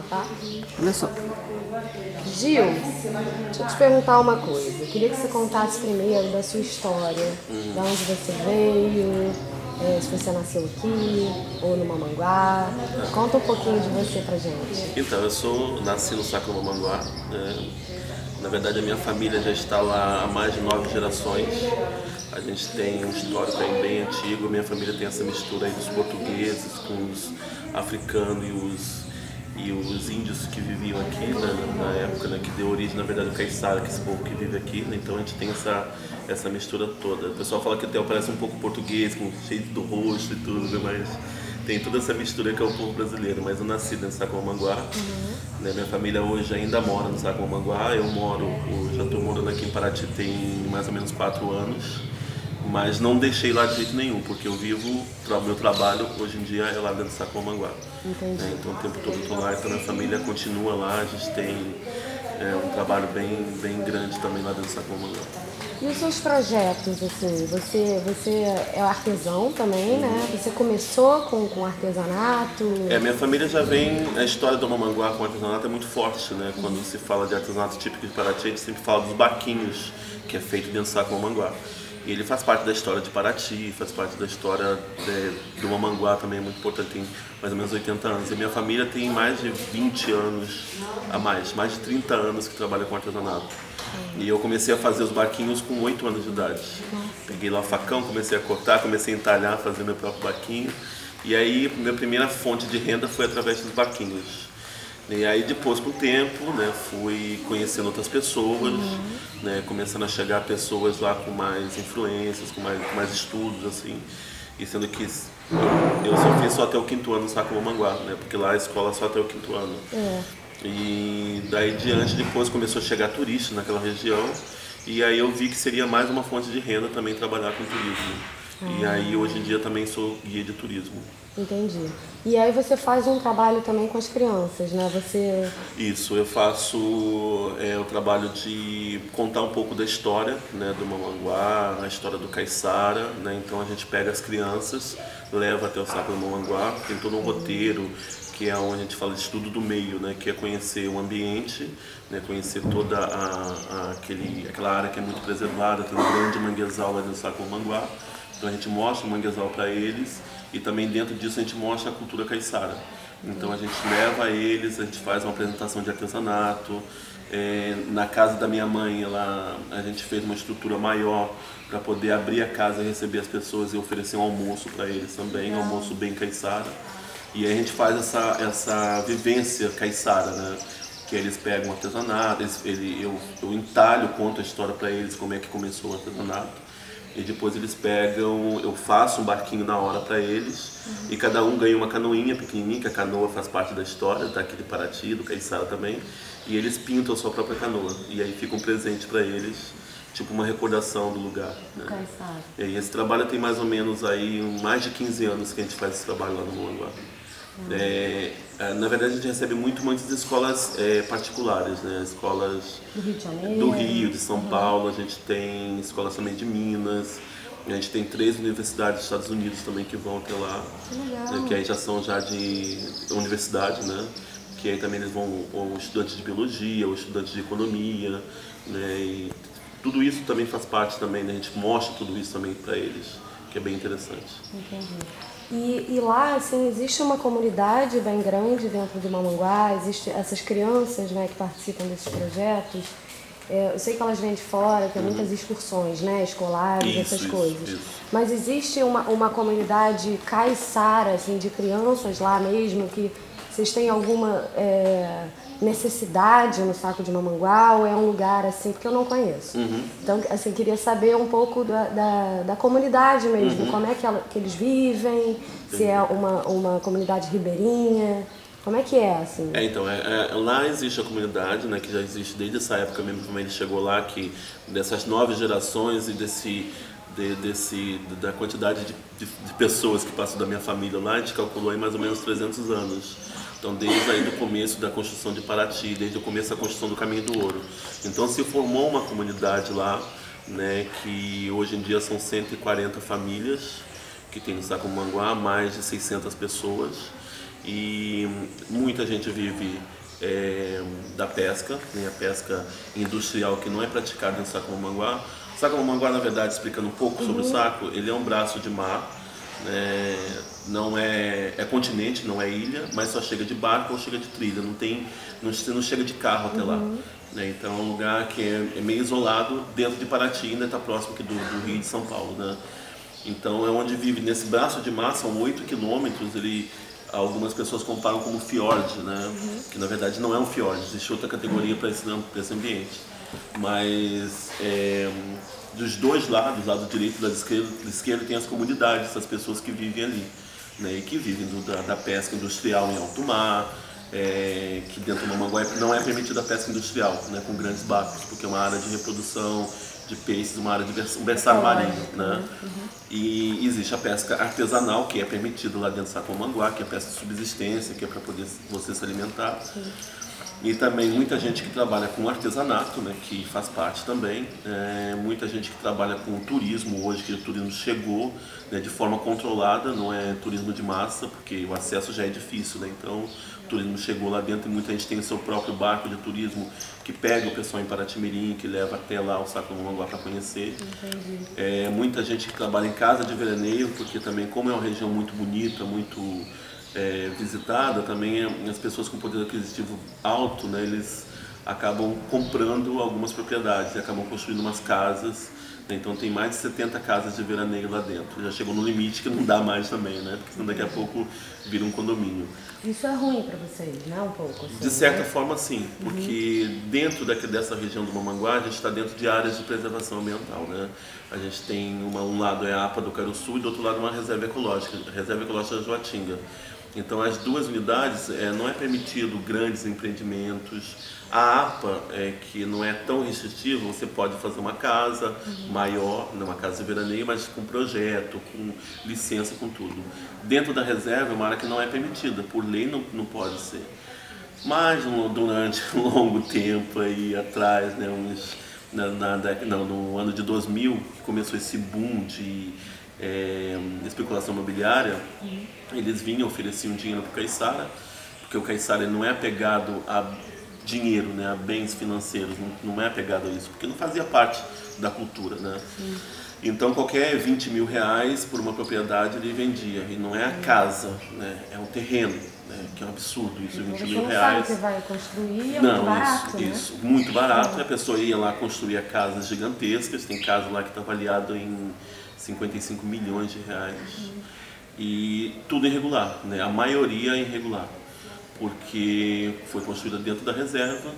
tá? Começou. Gil, deixa eu te perguntar uma coisa. Eu queria que você contasse primeiro da sua história, de onde você veio, se você nasceu aqui ou no Mamanguá. Conta um pouquinho de você pra gente. Então, nasci no Saco-Mamanguá. Na verdade, a minha família já está lá há mais de 9 gerações. A gente tem um histórico aí bem antigo. Minha família tem essa mistura aí dos portugueses com os africanos e os índios que viviam aqui na época, né, que deu origem, na verdade, ao caiçara, que é esse povo que vive aqui, né? Então a gente tem essa mistura toda. O pessoal fala que até parece um pouco português, com jeito do rosto e tudo, né? Mas tem toda essa mistura que é o povo brasileiro. Mas eu nasci dentro do Saco-Mamanguá, né? Minha família hoje ainda mora no Saco-Mamanguá. Eu já estou morando aqui em Paraty tem mais ou menos 4 anos. Mas não deixei lá de jeito nenhum, porque eu meu trabalho hoje em dia é lá dentro do Saco-Mamanguá. Entendi. Então o tempo todo eu estou lá, então a minha família continua lá, a gente tem um trabalho bem grande também lá dentro do Saco-Mamanguá. E os seus projetos, assim, você é artesão também, né? Você começou com artesanato? Minha família já vem, a história do Mamanguá com artesanato é muito forte, né? Quando se fala de artesanato típico de Paraty, a gente sempre fala dos barquinhos, que é feito dentro do Saco-Mamanguá. E ele faz parte da história de Paraty, faz parte da história do Mamanguá também, é muito importante, tem mais ou menos 80 anos. E minha família tem mais de 20 anos a mais de 30 anos que trabalha com artesanato. E eu comecei a fazer os barquinhos com 8 anos de idade. Peguei lá o facão, comecei a cortar, comecei a entalhar, fazer meu próprio barquinho. E aí, minha primeira fonte de renda foi através dos barquinhos. E aí depois, com o tempo, né, fui conhecendo outras pessoas, né, começando a chegar pessoas lá com mais influências, com mais estudos, assim. E sendo que eu só fiz só até o 5º ano no Saco-Mamanguá, né, porque lá a escola é só até o 5º ano. E daí diante, depois começou a chegar turista naquela região, e aí eu vi que seria mais uma fonte de renda também trabalhar com turismo. E aí hoje em dia também sou guia de turismo. Entendi. E aí você faz um trabalho também com as crianças, né? Isso, eu faço o trabalho de contar um pouco da história, né, do Mamanguá, a história do caiçara, né? Então a gente pega as crianças, leva até o Saco do Mamanguá, tem todo um roteiro que é onde a gente fala de estudo do meio, né, que é conhecer o ambiente, né, conhecer toda aquela área que é muito preservada, tem um grande manguezal lá no Saco-Mamanguá. Então a gente mostra o manguezal para eles e também dentro disso a gente mostra a cultura caiçara. Então a gente leva eles, a gente faz uma apresentação de artesanato. Na casa da minha mãe, a gente fez uma estrutura maior para poder abrir a casa e receber as pessoas e oferecer um almoço para eles também, um almoço bem caiçara. E aí a gente faz essa vivência caiçara, né? Que eles pegam o artesanato, eu entalho, conto a história para eles, como é que começou o artesanato. E depois eles pegam, eu faço um barquinho na hora para eles, e cada um ganha uma canoinha pequenininha, que a canoa faz parte da história, daqui de Paraty, do caiçara também, e eles pintam a sua própria canoa, e aí fica um presente para eles, tipo uma recordação do lugar. Né? Caiçara. E esse trabalho tem mais ou menos aí mais de 15 anos que a gente faz esse trabalho lá no Mamanguá. Na verdade a gente recebe muitas escolas particulares, né? Escolas Do Rio de Janeiro? do Rio, de São Paulo, a gente tem escolas também de Minas, a gente tem 3 universidades dos Estados Unidos também que vão até lá, Que legal. né? Que aí já são de universidade, né? Que aí também eles vão ou estudantes de biologia, ou estudantes de economia, né? E tudo isso também faz parte também, né? A gente mostra tudo isso também para eles, que é bem interessante. Entendi. E lá, assim, existe uma comunidade bem grande dentro de Mamanguá, existem essas crianças, né, que participam desses projetos. Eu sei que elas vêm de fora, tem muitas excursões, né, escolares, essas coisas. Isso. Mas existe uma comunidade caiçara, assim, de crianças lá mesmo, que vocês têm alguma necessidade no Saco de Mamanguá, ou é um lugar assim, porque eu não conheço. Então, assim, queria saber um pouco da comunidade mesmo, como é que eles vivem, se é uma comunidade ribeirinha, como é que é, assim? Então, lá existe a comunidade, né, que já existe desde essa época mesmo, quando ele chegou lá, que dessas 9 gerações e da quantidade de pessoas que passam da minha família lá, a gente calculou aí mais ou menos 300 anos. Então, desde aí do começo da construção de Paraty, desde o começo da construção do Caminho do Ouro. Então, se formou uma comunidade lá, né, que hoje em dia são 140 famílias, que tem no Saco-Mamanguá, mais de 600 pessoas. e muita gente vive da pesca, né? A pesca industrial que não é praticada em Saco-Mamanguá. Saco-Mamanguá, na verdade, explicando um pouco sobre o saco, ele é um braço de mar, não é continente, não é ilha, mas só chega de barco ou chega de trilha, você não chega de carro até lá. Né? Então é um lugar que é meio isolado dentro de Paraty, ainda está próximo aqui do Rio de São Paulo. Né? Então é onde vive, nesse braço de mar, são 8 quilômetros, algumas pessoas comparam como fiord, né? Que na verdade não é um fiord, existe outra categoria para esse ambiente. Mas dos dois lados, lado direito e lado esquerdo, tem as comunidades, as pessoas que vivem ali, né? E que vivem da pesca industrial em alto mar, que dentro do Mamanguá não é permitida a pesca industrial, né? Com grandes barcos, porque é uma área de reprodução de peixes, uma área de um berçário marinho, né? E existe a pesca artesanal, que é permitida lá dentro do Saco-Mamanguá, que é a pesca de subsistência, que é para poder você se alimentar. E também muita gente que trabalha com artesanato, né, que faz parte também. Muita gente que trabalha com turismo hoje, que o turismo chegou, né, de forma controlada, não é turismo de massa, porque o acesso já é difícil, né? Então o turismo chegou lá dentro e muita gente tem o seu próprio barco de turismo que pega o pessoal em Paraty-Mirim, que leva até lá o Saco-Mamanguá para conhecer. Muita gente que trabalha em casa de veraneio, porque também, como é uma região muito bonita, muito visitada, também as pessoas com poder aquisitivo alto, né, eles acabam comprando algumas propriedades e acabam construindo umas casas, né? Então tem mais de 70 casas de veraneio lá dentro. Já chegou no limite que não dá mais também, né? Porque senão daqui a pouco vira um condomínio. Isso é ruim para vocês, né? Um pouco assim, de certa forma sim, porque dentro dessa região do Mamanguá a gente está dentro de áreas de preservação ambiental, né? A gente tem um lado é a APA do Caruçu e do outro lado uma reserva ecológica, a reserva ecológica da Joatinga. Então as duas unidades não é permitido grandes empreendimentos. A APA, que não é tão restritiva, você pode fazer uma casa maior, uma casa de veraneio, mas com projeto, com licença, com tudo. Dentro da reserva é uma área que não é permitida, por lei não pode ser. Mas durante um longo tempo aí atrás, né, no ano de 2000, que começou esse boom de especulação imobiliária, eles vinham, ofereciam dinheiro para o Caiçara, porque o Caiçara não é apegado a dinheiro, né, a bens financeiros, não é apegado a isso, porque não fazia parte da cultura, né? Então qualquer 20 mil reais por uma propriedade ele vendia, e não é a casa, né, é um terreno, né, que é um absurdo isso, 20 mil reais. Você vai construir, é não, muito barato, isso, muito barato, a pessoa ia lá construir casas gigantescas, tem casa lá que está avaliado em 55 milhões de reais, e tudo irregular, né, a maioria é irregular, porque foi construída dentro da reserva,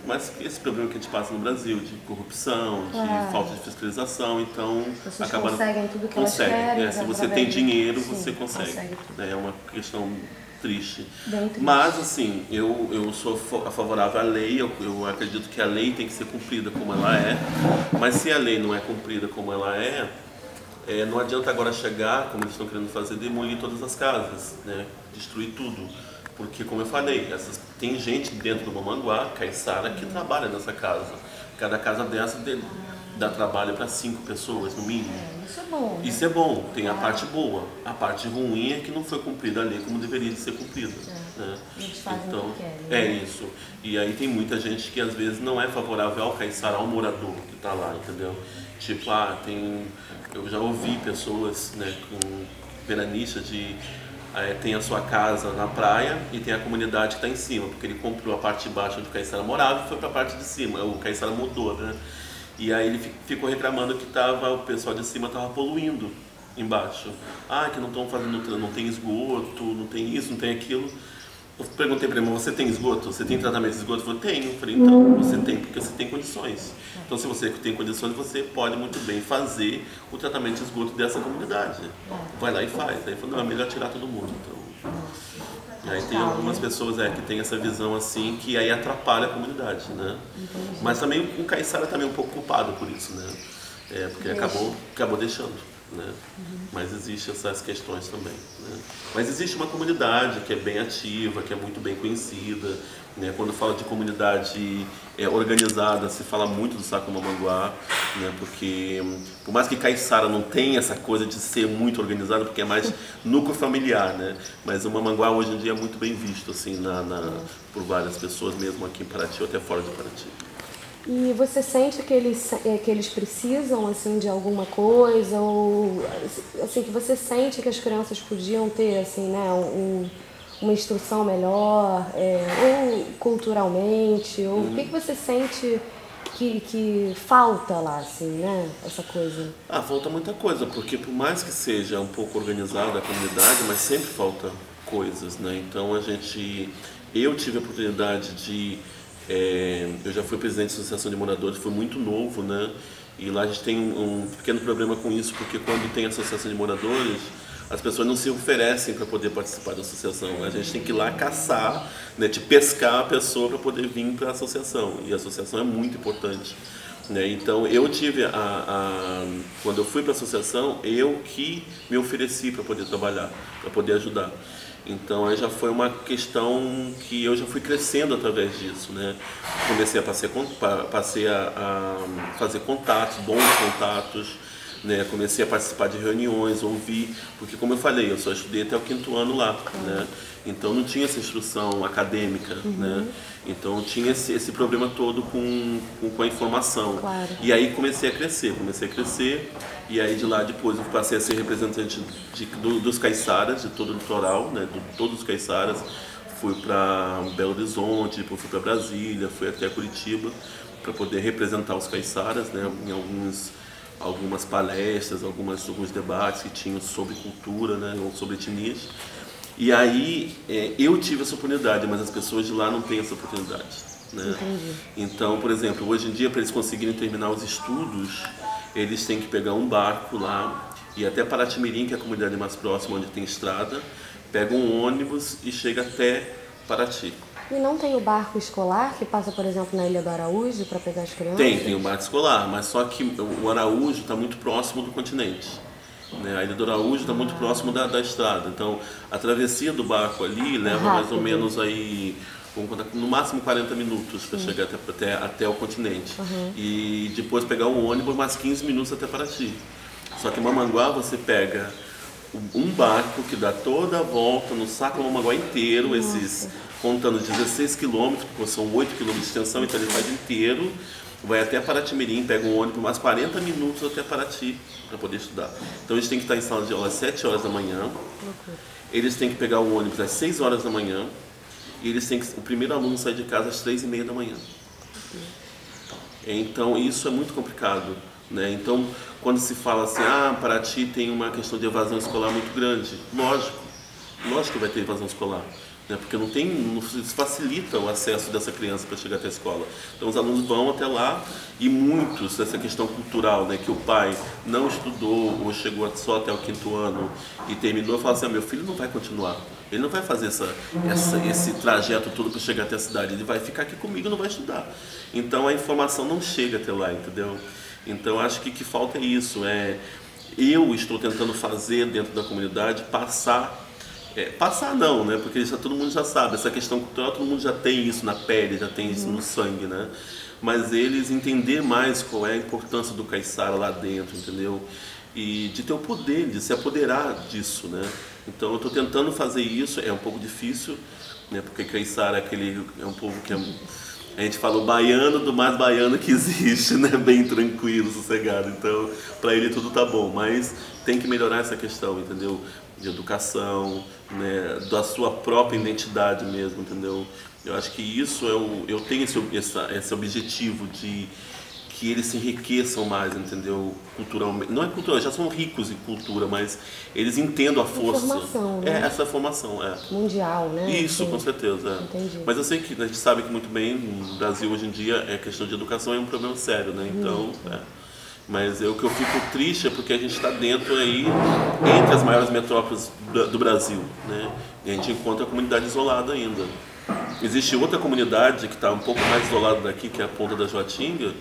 mas esse problema que a gente passa no Brasil, de corrupção, de falta de fiscalização, então vocês conseguem tudo que elas querem, se você tem dinheiro, você consegue. É uma questão triste. Mas assim, eu sou favorável à lei, eu acredito que a lei tem que ser cumprida como ela é, mas se a lei não é cumprida como ela não adianta agora chegar, como eles estão querendo fazer, demolir todas as casas, né? Destruir tudo. Porque, como eu falei, tem gente dentro do Mamanguá, Caiçara, que trabalha nessa casa. Cada casa dessa dá trabalho para 5 pessoas, no mínimo. Isso é bom, né? Isso é bom, tem a parte boa. A parte ruim é que não foi cumprida a lei como deveria de ser cumprida. Né? Eles fazem então, o que querem, né? é isso. E aí tem muita gente que às vezes não é favorável ao Caiçara, ao morador que está lá, entendeu? Tipo, eu já ouvi pessoas, né, com veranistas tem a sua casa na praia e tem a comunidade que está em cima, porque ele comprou a parte de baixo onde o Caiçara morava e foi para a parte de cima, o Caiçara mudou, né? E aí ele ficou reclamando que o pessoal de cima estava poluindo embaixo. Que não estão fazendo, não tem esgoto, não tem isso, não tem aquilo. Eu perguntei para ele, mas você tem esgoto? Você tem tratamento de esgoto? Ele falou, tenho. Eu falei, então, você tem porque você tem condições. Então, se você tem condições, você pode muito bem fazer o tratamento de esgoto dessa comunidade. Vai lá e faz. Aí ele falou, não, é melhor tirar todo mundo. Então, e aí tem algumas pessoas que tem essa visão assim, que aí atrapalha a comunidade, né? Mas também o Caiçara também é um pouco culpado por isso, né? Porque acabou deixando. né? Mas existe essas questões também, né? Mas existe uma comunidade que é bem ativa, que é muito bem conhecida, né? Quando fala de comunidade organizada, se fala muito do Saco-Mamanguá, né? Porque por mais que Caiçara não tenha essa coisa de ser muito organizado, porque é mais núcleo familiar, né? Mas o Mamanguá hoje em dia é muito bem visto assim por várias pessoas, mesmo aqui em Paraty ou até fora de Paraty. E você sente que eles precisam assim de alguma coisa, ou assim que você sente que as crianças podiam ter assim, né, uma instrução melhor, ou culturalmente, ou o que você sente que falta lá, assim, né, essa coisa? Falta muita coisa, porque por mais que seja um pouco organizada a comunidade, mas sempre falta coisas, né? Então eu tive a oportunidade de eu já fui presidente da Associação de Moradores, foi muito novo, né? E lá a gente tem um pequeno problema com isso, porque quando tem associação de moradores, as pessoas não se oferecem para poder participar da associação. A gente tem que ir lá caçar, né, de pescar a pessoa para poder vir para a associação. E a associação é muito importante, né? Então eu tive quando eu fui para a associação, eu que me ofereci para poder trabalhar, para poder ajudar. Então aí já foi uma questão que eu já fui crescendo através disso, né? Comecei a fazer contatos, bons contatos, né? Comecei a participar de reuniões, ouvir, porque como eu falei, eu só estudei até o 5º ano lá, né? Então não tinha essa instrução acadêmica, né? Então tinha esse problema todo com a informação. Claro. E aí comecei a crescer, e aí de lá depois eu passei a ser representante dos caiçaras, de todo o litoral, né? De todos os caiçaras. Fui para Belo Horizonte, depois fui para Brasília, fui até Curitiba para poder representar os caiçaras, né? Em algumas palestras, alguns debates que tinham sobre cultura, né? Ou sobre etnias. E aí eu tive essa oportunidade, mas as pessoas de lá não têm essa oportunidade, né? Entendi. Então, por exemplo, hoje em dia, para eles conseguirem terminar os estudos, eles têm que pegar um barco lá e até Paraty-Mirim, que é a comunidade mais próxima, onde tem estrada, pega um ônibus e chega até Paraty. E não tem o barco escolar que passa, por exemplo, na Ilha do Araújo para pegar as crianças? Tem o barco escolar, mas só que o Araújo está muito próximo do continente, né? A Ilha do Araújo está muito próximo da estrada, então a travessia do barco ali leva mais ou menos aí, vamos contar, no máximo 40 minutos para chegar até o continente. E depois pegar um ônibus mais 15 minutos até Paraty. Só que em Mamanguá você pega um barco que dá toda a volta no Saco-Mamanguá inteiro, contando 16 quilômetros, porque são 8 quilômetros de extensão, então ele faz inteiro, vai até Paraty-Mirim, pega um ônibus mais 40 minutos até Paraty para poder estudar. Então eles têm que estar em sala de aula às 7 horas da manhã, eles têm que pegar o ônibus às 6 horas da manhã, e o primeiro aluno sai de casa às 3h30 da manhã. Então isso é muito complicado, né? Então quando se fala assim, Paraty tem uma questão de evasão escolar muito grande, lógico que vai ter evasão escolar, né? Porque não se facilita o acesso dessa criança para chegar até a escola. Então os alunos vão até lá e muitos, essa questão cultural, né, que o pai não estudou ou chegou só até o 5º ano e terminou, fala assim, meu filho não vai continuar, ele não vai fazer esse trajeto todo para chegar até a cidade, ele vai ficar aqui comigo e não vai estudar. Então a informação não chega até lá, entendeu? Então acho que falta é isso, eu estou tentando fazer dentro da comunidade passar não, né? Porque todo mundo já sabe, essa questão cultural todo mundo já tem isso na pele, já tem isso no sangue, né? Mas eles entender mais qual é a importância do caiçara lá dentro, entendeu? E de ter o poder, de se apoderar disso, né? Então eu estou tentando fazer isso, é um pouco difícil, né? Porque caiçara é um povo que a gente fala o baiano do mais baiano que existe, né? Bem tranquilo, sossegado. Então, para ele tudo tá bom, mas tem que melhorar essa questão, entendeu? De educação, né? Da sua própria identidade mesmo, entendeu? Eu acho que isso eu tenho esse objetivo de que eles se enriqueçam mais, entendeu? Culturalmente. Não é cultural, já são ricos em cultura, mas eles entendam a força. Formação, né? Essa formação, mundial, né? Isso, com certeza. Entendi. Mas eu sei que a gente sabe que muito bem, no Brasil hoje em dia, a questão de educação é um problema sério, né? Então, Mas o que eu fico triste é porque a gente está dentro aí, entre as maiores metrópoles do Brasil, né? E a gente encontra a comunidade isolada ainda. Existe outra comunidade que está um pouco mais isolada daqui, que é a Ponta da Joatinga,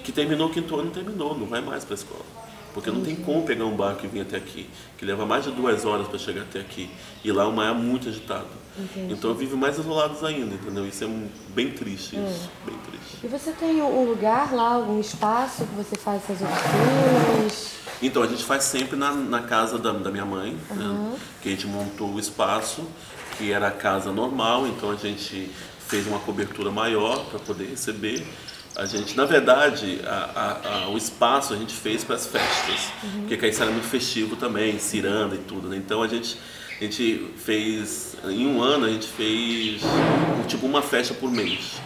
que terminou o 5º ano e não vai mais para a escola. Porque não tem como pegar um barco e vir até aqui, que leva mais de 2 horas para chegar até aqui. E lá o mar é muito agitado. Entendi. Então vivem mais isolados ainda, entendeu? Isso é bem triste, isso, bem triste. E você tem um lugar lá, algum espaço que você faz essas oficinas? Então, a gente faz sempre na casa da minha mãe, né? Que a gente montou o espaço, que era a casa normal, então a gente fez uma cobertura maior para poder receber. A gente, na verdade, o espaço a gente fez para as festas, porque Caiçara é muito festivo também, ciranda e tudo, né? Então a gente fez, em um ano a gente fez tipo uma festa por mês,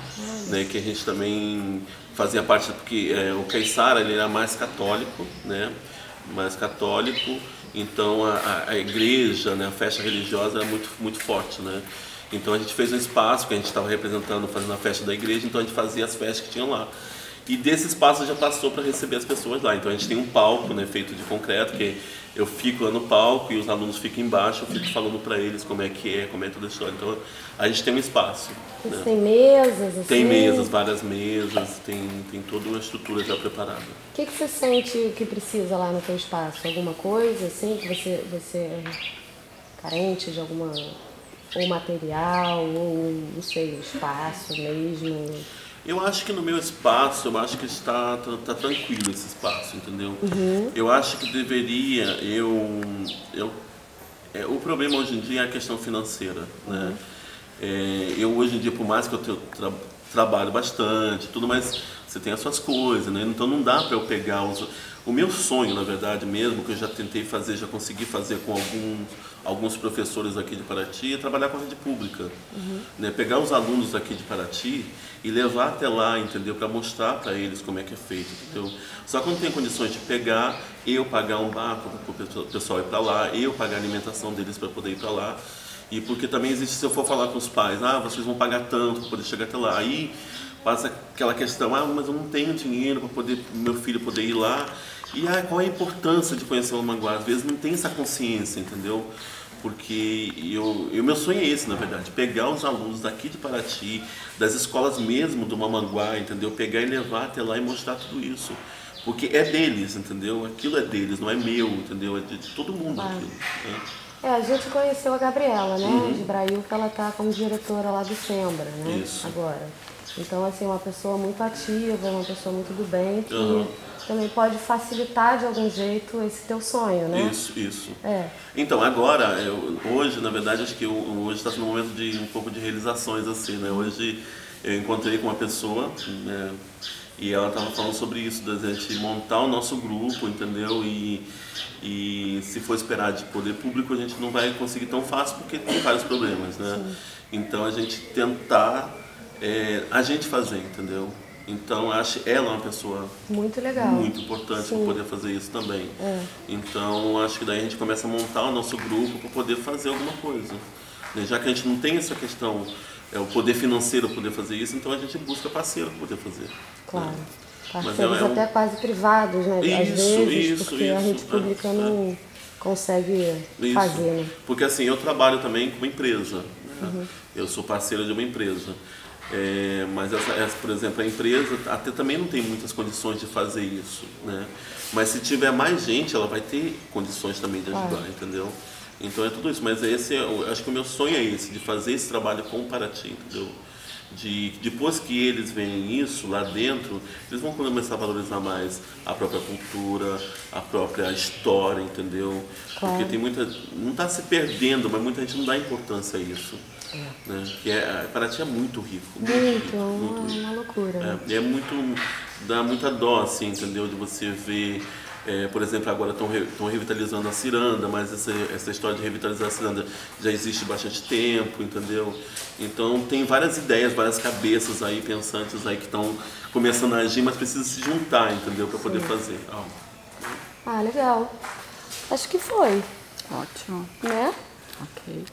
né? Que a gente também fazia parte, porque o Caiçara ele era mais católico, né? Mais católico, então a igreja, né? A festa religiosa era muito forte, né? Então a gente fez um espaço que a gente estava representando, fazendo a festa da igreja, então a gente fazia as festas que tinham lá. E desse espaço já passou para receber as pessoas lá. Então a gente tem um palco, né, feito de concreto, que eu fico lá no palco e os alunos ficam embaixo, eu fico falando para eles como é toda a história. Então a gente tem um espaço. Né? Tem mesas, assim? Tem mesas, várias mesas, tem toda uma estrutura já preparada. O que você sente que precisa lá no teu espaço? Alguma coisa assim que você é carente de alguma... ou material, ou não sei, espaço mesmo? Eu acho que no meu espaço, eu acho que está tranquilo esse espaço, entendeu? Eu acho que deveria, o problema hoje em dia é a questão financeira, né? Eu hoje em dia, por mais que eu trabalho bastante, tudo, mas você tem as suas coisas, né? Então não dá para eu pegar o meu sonho, na verdade mesmo, que eu já tentei fazer, já consegui fazer com alguns professores aqui de Paraty, é trabalhar com a rede pública. Né? Pegar os alunos aqui de Paraty e levar até lá, entendeu? Para mostrar para eles como é que é feito, entendeu? Só que não tem condições de pegar, eu pagar um barco para o pessoal ir para lá, eu pagar a alimentação deles para poder ir para lá. E porque também existe, se eu for falar com os pais, vocês vão pagar tanto para poder chegar até lá. Aí passa aquela questão, mas eu não tenho dinheiro para poder meu filho poder ir lá. E qual é a importância de conhecer o Mamanguá? Às vezes não tem essa consciência, entendeu? Porque meu sonho é esse, na verdade, pegar os alunos daqui de Paraty, das escolas mesmo do Mamanguá, entendeu? Pegar e levar até lá e mostrar tudo isso. Porque é deles, entendeu? Aquilo é deles, não é meu, entendeu? É de todo mundo aquilo. Né? A gente conheceu a Gabriela, né? De Brailca, ela tá como diretora lá do Sembra, né? Isso. Agora. Então, assim, uma pessoa muito ativa, uma pessoa muito do bem, que também pode facilitar de algum jeito esse teu sonho, né? Isso. Então, agora, hoje, na verdade, acho que hoje está sendo um momento de um pouco de realizações, assim, né? Hoje eu encontrei com uma pessoa, né? E ela estava falando sobre isso, da gente montar o nosso grupo, entendeu? E se for esperar de poder público, a gente não vai conseguir tão fácil, porque tem vários problemas, né? Sim. Então, a gente tentar, a gente fazer, entendeu? Então, acho ela uma pessoa muito legal, muito importante para poder fazer isso também. Então, acho que daí a gente começa a montar o nosso grupo para poder fazer alguma coisa. Já que a gente não tem essa questão, o poder financeiro para poder fazer isso, então a gente busca parceiro para poder fazer. Claro. Né? Parceiros até quase privados, né? Às vezes, porque a rede pública não consegue fazer, né? Porque assim, eu trabalho também com uma empresa, né? Eu sou parceiro de uma empresa. Mas por exemplo, a empresa até também não tem muitas condições de fazer isso, né? Mas se tiver mais gente, ela vai ter condições também de ajudar, entendeu? Então é tudo isso, mas acho que o meu sonho é esse, de fazer esse trabalho com o Paraty, entendeu? Depois que eles veem isso lá dentro, eles vão começar a valorizar mais a própria cultura, a própria história, entendeu? Claro. Porque tem não está se perdendo, mas muita gente não dá importância a isso. Né? Paraty é muito rico. Muito uma loucura. Dá muita dó, assim, entendeu? De você ver, por exemplo, agora estão revitalizando a ciranda, mas essa história de revitalizar a ciranda já existe bastante tempo, entendeu? Então tem várias ideias, várias cabeças aí, pensantes aí que estão começando a agir, mas precisa se juntar, entendeu? Para poder fazer. Legal. Acho que foi. Ótimo. Né? Ok.